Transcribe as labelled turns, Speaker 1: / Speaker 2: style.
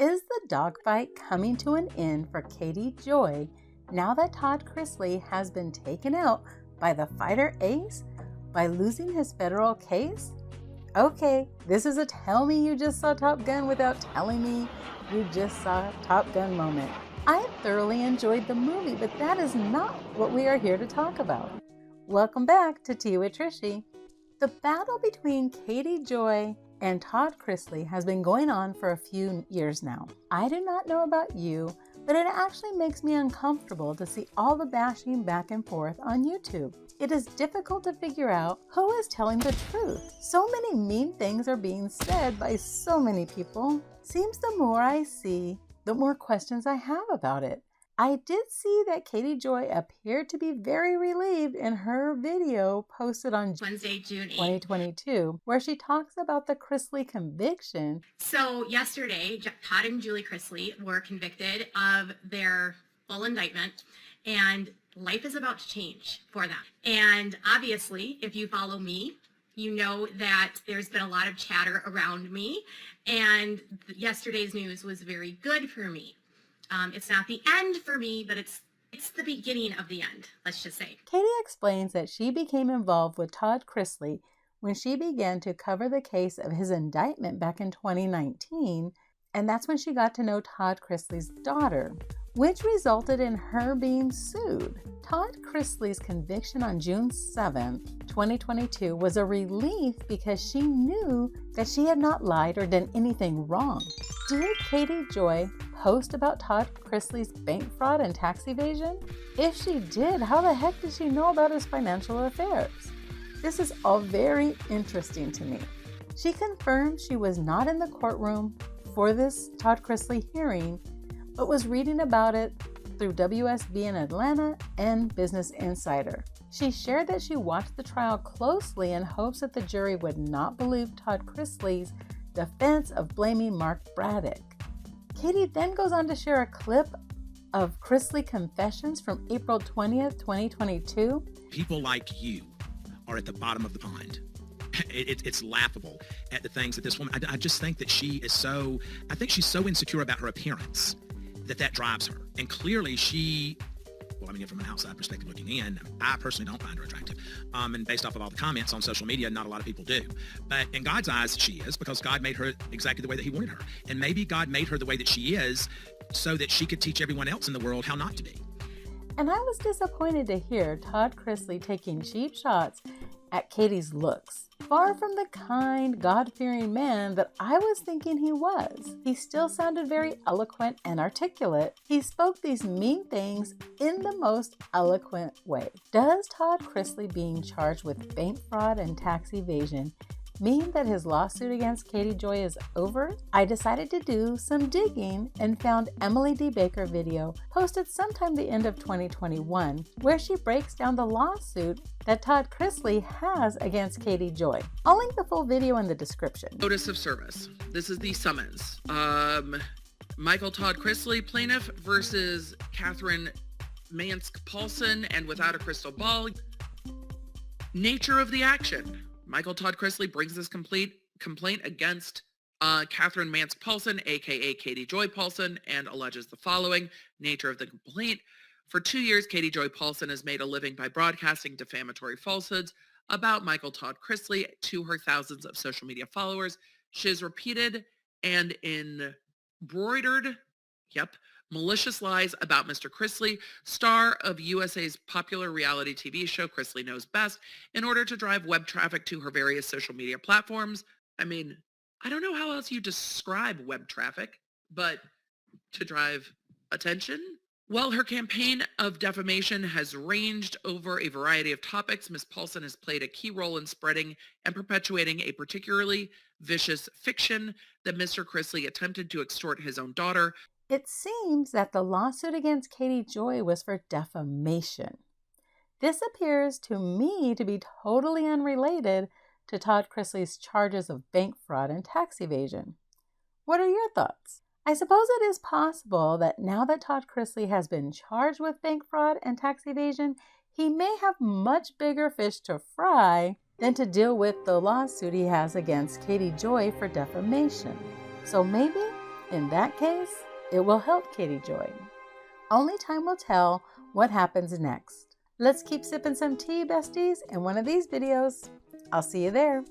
Speaker 1: Is the dogfight coming to an end for Katie Joy now that Todd Chrisley has been taken out by the fighter ace by losing his federal case? Okay, this is a tell me you just saw Top Gun without telling me you just saw Top Gun moment. I thoroughly enjoyed the movie, but that is not what we are here to talk about. Welcome back to Tea with Trishy. The battle between Katie Joy and Todd Chrisley has been going on for a few years now. I do not know about you, but it actually makes me uncomfortable to see all the bashing back and forth on YouTube. It is difficult to figure out who is telling the truth. So many mean things are being said by so many people. Seems the more I see, the more questions I have about it. I did see that Katie Joy appeared to be very relieved in her video posted on
Speaker 2: Wednesday, June 8th,
Speaker 1: 2022, where she talks about the Chrisley conviction.
Speaker 2: So yesterday, Todd and Julie Chrisley were convicted of their full indictment, and life is about to change for them. And obviously, if you follow me, you know that there's been a lot of chatter around me, and yesterday's news was very good for me. It's not the end for me, but it's the beginning of the end, let's just say.
Speaker 1: Katie explains that she became involved with Todd Chrisley when she began to cover the case of his indictment back in 2019, and that's when she got to know Todd Chrisley's daughter, which resulted in her being sued. Todd Chrisley's conviction on June 7, 2022 was a relief because she knew that she had not lied or done anything wrong. Did Katie Joy post about Todd Chrisley's bank fraud and tax evasion? If she did, how the heck did she know about his financial affairs? This is all very interesting to me. She confirmed she was not in the courtroom for this Todd Chrisley hearing, but was reading about it through WOACB in Atlanta and Business Insider. She shared that she watched the trial closely in hopes that the jury would not believe Todd Chrisley's defense of blaming Mark Braddock. Katie then goes on to share a clip of Chrisley confessions from April 20th, 2022.
Speaker 3: People like you are at the bottom of the pond. It's laughable at the things that this woman, I just think that she's so insecure about her appearance that drives her. And clearly from an outside perspective looking in, I personally don't find her attractive. And based off of all the comments on social media, not a lot of people do. But in God's eyes, she is, because God made her exactly the way that he wanted her. And maybe God made her the way that she is so that she could teach everyone else in the world how not to be.
Speaker 1: And I was disappointed to hear Todd Chrisley taking cheap shots at Katie's looks. Far from the kind, God-fearing man that I was thinking he was. He still sounded very eloquent and articulate. He spoke these mean things in the most eloquent way. Does Todd Chrisley being charged with bank fraud and tax evasion mean that his lawsuit against Katie Joy is over? I decided to do some digging and found Emily D. Baker video posted sometime the end of 2021 where she breaks down the lawsuit that Todd Chrisley has against Katie Joy. I'll link the full video in the description.
Speaker 4: Notice of service. This is the summons. Michael Todd Chrisley, plaintiff versus Catherine Mansk-Paulson, and without a crystal ball. Nature of the action. Michael Todd Chrisley brings this complaint against Catherine Mansk-Paulson, aka Katie Joy Paulson, and alleges the following. Nature of the complaint. For 2 years, Katie Joy Paulson has made a living by broadcasting defamatory falsehoods about Michael Todd Chrisley to her thousands of social media followers. She has repeated and embroidered, malicious lies about Mr. Chrisley, star of USA's popular reality TV show Chrisley Knows Best, in order to drive web traffic to her various social media platforms. I mean, I don't know how else you describe web traffic, but to drive attention? While her campaign of defamation has ranged over a variety of topics, Ms. Paulson has played a key role in spreading and perpetuating a particularly vicious fiction that Mr. Chrisley attempted to extort his own daughter.
Speaker 1: It seems that the lawsuit against Katie Joy was for defamation. This appears to me to be totally unrelated to Todd Chrisley's charges of bank fraud and tax evasion. What are your thoughts? I suppose it is possible that now that Todd Chrisley has been charged with bank fraud and tax evasion, he may have much bigger fish to fry than to deal with the lawsuit he has against Katie Joy for defamation. So maybe In that case, it will help Kitty Joy. Only time will tell what happens next. Let's keep sipping some tea, besties, in one of these videos. I'll see you there.